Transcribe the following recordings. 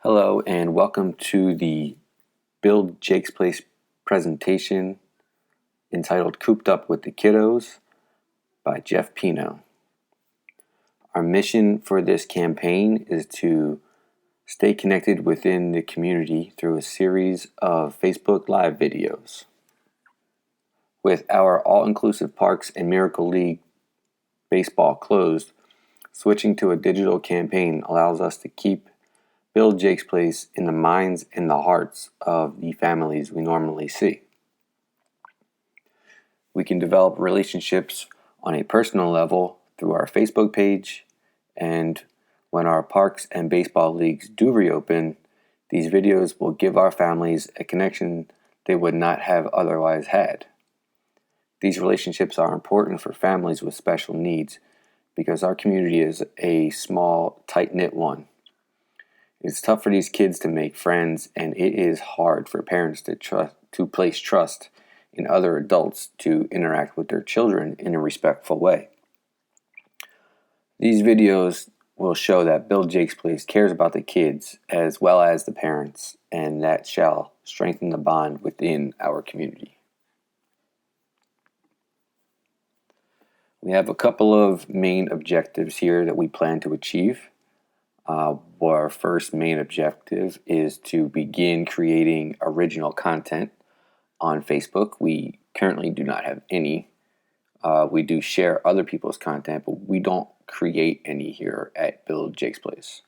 Hello and welcome to the Build Jake's Place presentation entitled Cooped Up with the Kiddos by Jeff Pino. Our mission for this campaign is to stay connected within the community through a series of Facebook Live videos. With our all-inclusive Parks and Miracle League baseball closed, switching to a digital campaign allows us to keep Build Jake's Place in the minds and the hearts of the families we normally see. We can develop relationships on a personal level through our Facebook page, and when our parks and baseball leagues do reopen, these videos will give our families a connection they would not have otherwise had. These relationships are important for families with special needs because our community is a small, tight-knit one. It's tough for these kids to make friends, and it is hard for parents to place trust in other adults to interact with their children in a respectful way. These videos will show that Build Jake's Place cares about the kids as well as the parents, and that shall strengthen the bond within our community. We have a couple of main objectives here that we plan to achieve. Our first main objective is to begin creating original content on Facebook. We currently do not have any. We do share other people's content, but we don't create any here at Build Jake's Place.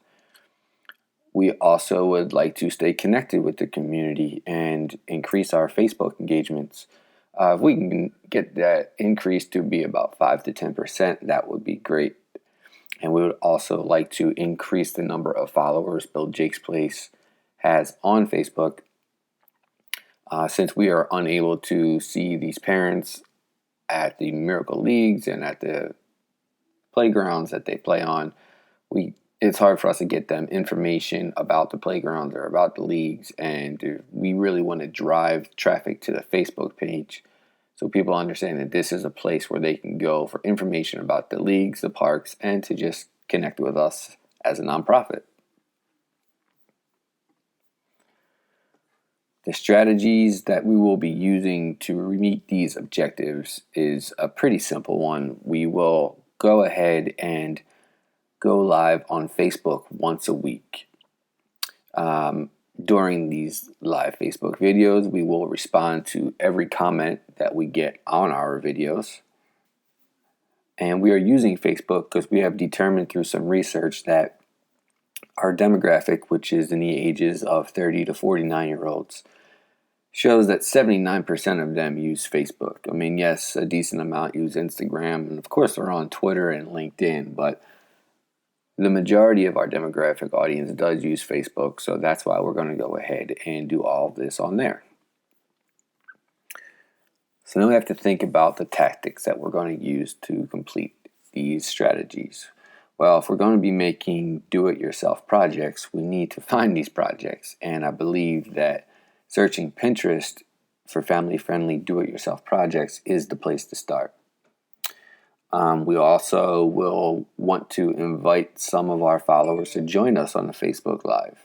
We also would like to stay connected with the community and increase our Facebook engagements. If we can get that increase to be about 5 to 10%, that would be great. And we would also like to increase the number of followers Build Jake's Place has on Facebook. Since we are unable to see these parents at the Miracle Leagues and at the playgrounds that they play on, it's hard for us to get them information about the playgrounds or about the leagues, and we really want to drive traffic to the Facebook page so people understand that this is a place where they can go for information about the leagues, the parks, and to just connect with us as a nonprofit. The strategies that we will be using to meet these objectives is a pretty simple one. We will go ahead and go live on Facebook once a week. During these live Facebook videos, we will respond to every comment that we get on our videos. And we are using Facebook because we have determined through some research that our demographic, which is in the ages of 30 to 49-year-olds, shows that 79% of them use Facebook. I mean, yes, a decent amount use Instagram, and of course they're on Twitter and LinkedIn, but the majority of our demographic audience does use Facebook, so that's why we're going to go ahead and do all of this on there. So now we have to think about the tactics that we're going to use to complete these strategies. Well, if we're going to be making do-it-yourself projects, we need to find these projects, and I believe that searching Pinterest for family-friendly do-it-yourself projects is the place to start. We also will want to invite some of our followers to join us on the Facebook Live,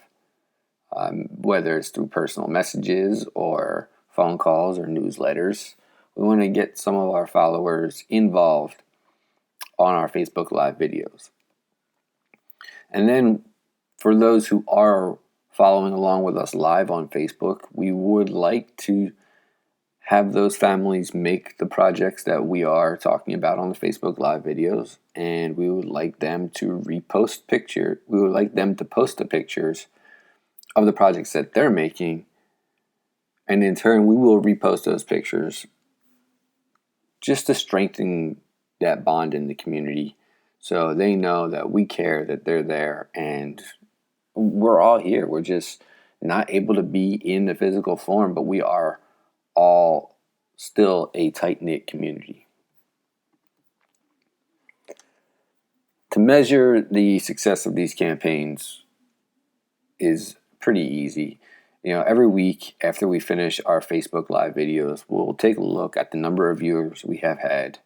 whether it's through personal messages or phone calls or newsletters. We want to get some of our followers involved on our Facebook Live videos. And then for those who are following along with us live on Facebook, we would like to have those families make the projects that we are talking about on the Facebook Live videos, and we would like them to repost picture. We would like them to post the pictures of the projects that they're making, and in turn, we will repost those pictures just to strengthen that bond in the community, so they know that we care, that they're there, and we're all here. We're just not able to be in the physical form, but we are all still a tight-knit community. To measure the success of these campaigns is pretty easy. Every week after we finish our Facebook Live videos, we'll take a look at the number of viewers we have had,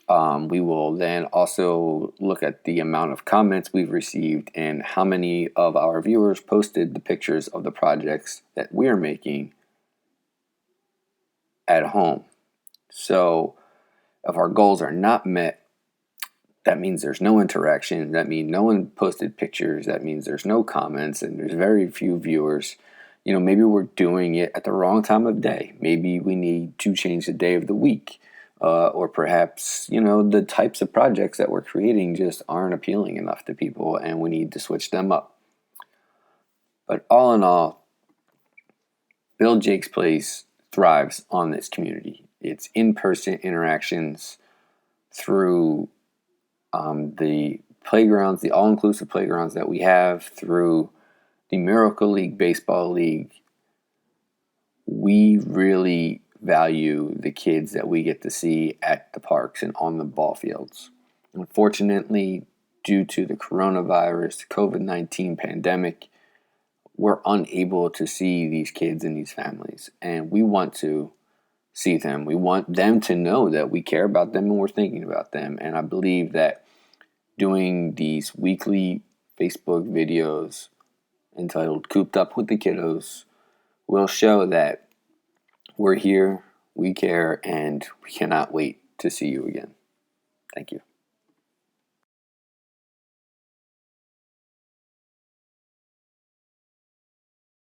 We will then also look at the amount of comments we've received and how many of our viewers posted the pictures of the projects that we're making at home. So if our goals are not met, that means there's no interaction. That means no one posted pictures. That means there's no comments and there's very few viewers. Maybe we're doing it at the wrong time of day. Maybe we need to change the day of the week. Or perhaps, the types of projects that we're creating just aren't appealing enough to people and we need to switch them up. But all in all, Build Jake's Place thrives on this community. It's in-person interactions through the playgrounds, the all-inclusive playgrounds that we have, through the Miracle League Baseball League. We really value the kids that we get to see at the parks and on the ball fields. Unfortunately, due to the coronavirus, COVID-19 pandemic, we're unable to see these kids and these families. And we want to see them. We want them to know that we care about them and we're thinking about them. And I believe that doing these weekly Facebook videos entitled Cooped Up with the Kiddos will show that we're here, we care, and we cannot wait to see you again. Thank you.